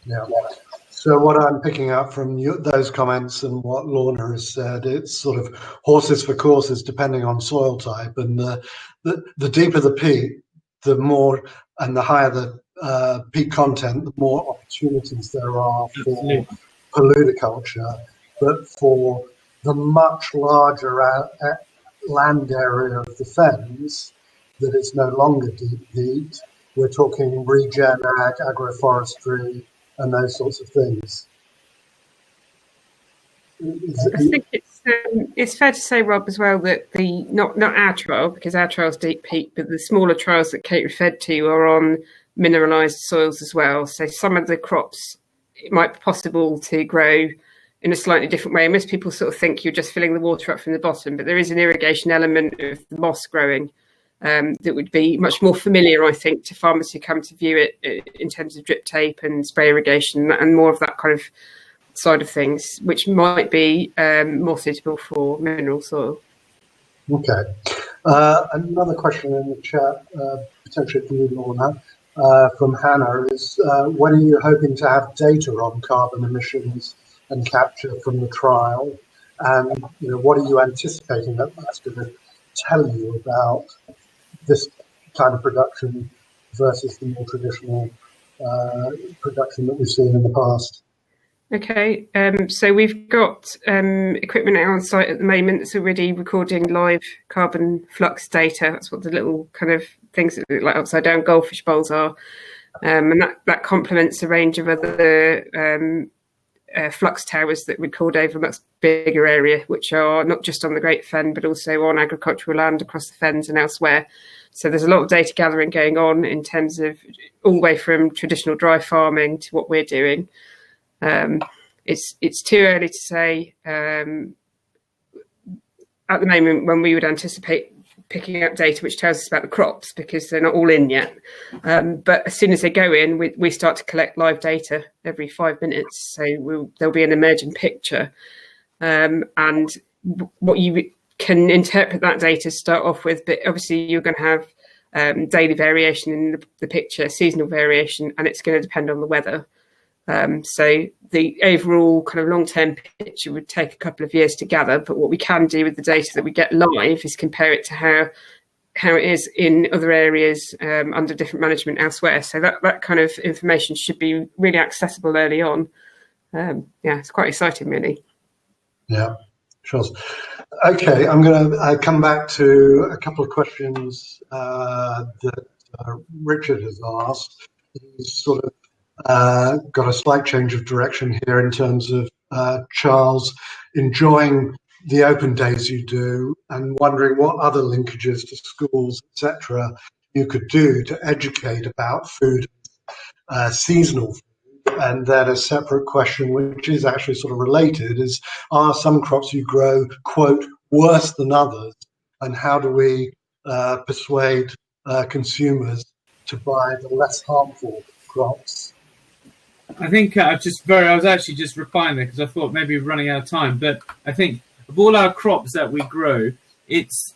Yeah. So what I'm picking up from those comments and what Lorna has said, it's sort of horses for courses depending on soil type, and the deeper the peat, the more and the higher the peat content, the more opportunities there are for paludiculture. But for the much larger land area of the fens that is no longer deep peat, we're talking regen ag, agroforestry, and those sorts of things. I think it's fair to say, Rob, as well, that the not our trial, because our trial's deep peat, but the smaller trials that Kate referred to are on mineralised soils as well. So some of the crops, it might be possible to grow in a slightly different way. Most people sort of think you're just filling the water up from the bottom, but there is an irrigation element of the moss growing that would be much more familiar, I think, to farmers who come to view it in terms of drip tape and spray irrigation and more of that kind of side of things, which might be more suitable for mineral soil. Okay. Another question in the chat, potentially for you, Lorna, from Hannah, is when are you hoping to have data on carbon emissions and capture from the trial? And what are you anticipating that that's going to tell you about this kind of production versus the more traditional production that we've seen in the past? Okay, so we've got equipment out on site at the moment that's already recording live carbon flux data. That's what the little kind of things that look like upside down goldfish bowls are. And that complements a range of other flux towers that record over a much bigger area, which are not just on the Great Fen, but also on agricultural land across the fens and elsewhere. So there's a lot of data gathering going on in terms of all the way from traditional dry farming to what we're doing. It's too early to say at the moment when we would anticipate picking up data which tells us about the crops, because they're not all in yet. But as soon as they go in, we start to collect live data every 5 minutes. So there'll be an emerging picture. And what you can interpret that data to start off with, but obviously you're going to have daily variation in the picture, seasonal variation, and it's going to depend on the weather. So the overall kind of long-term picture would take a couple of years to gather, but what we can do with the data that we get live is compare it to how it is in other areas under different management elsewhere. So that kind of information should be really accessible early on. It's quite exciting, really. Yeah, sure. Okay, I'm going to come back to a couple of questions that Richard has asked. He's sort of got a slight change of direction here in terms of Charles enjoying the open days you do and wondering what other linkages to schools, etc., you could do to educate about food, seasonal food. And then a separate question, which is actually sort of related, is are some crops you grow, quote, worse than others? And how do we persuade consumers to buy the less harmful crops? I think I was actually just replying there because I thought maybe we're running out of time. But I think of all our crops that we grow, it's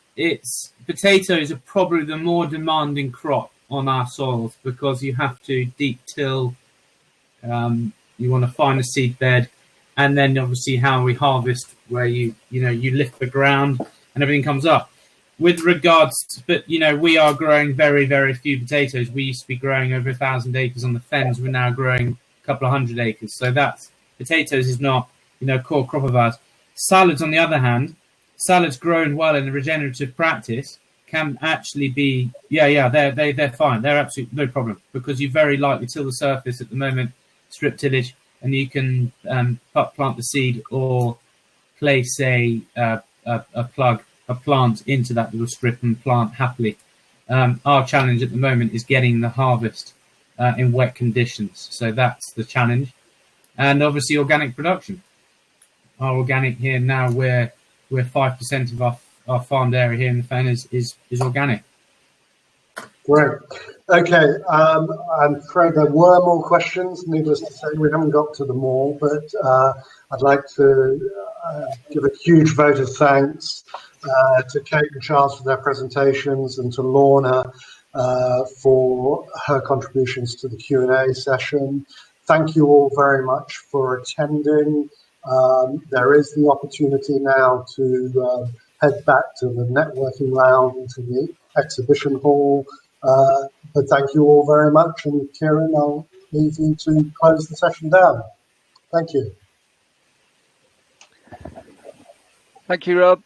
potatoes are probably the more demanding crop on our soils because you have to deep till. You want to find a seed bed, and then obviously how we harvest, where you lift the ground and everything comes up. With regards to, but we are growing very, very few potatoes. We used to be growing over 1,000 acres on the fens. We're now growing a couple of hundred acres. So potatoes is not a core crop of ours. Salads, on the other hand, salads grown well in a regenerative practice can actually be they're fine. They're absolutely no problem because you very lightly till the surface at the moment. Strip tillage, and you can plant the seed or place a plant into that little strip and plant happily. Our challenge at the moment is getting the harvest in wet conditions, so that's the challenge. And obviously organic production. Our organic here now, we're 5% of our farmed area here in the Fen is organic. Great. Okay, I'm afraid there were more questions. Needless to say, we haven't got to them all, but I'd like to give a huge vote of thanks to Kate and Charles for their presentations, and to Lorna for her contributions to the Q&A session. Thank you all very much for attending. There is the opportunity now to head back to the networking lounge and the exhibition hall. But thank you all very much, and Kieran, I'll leave you to close the session down. Thank you. Thank you, Rob.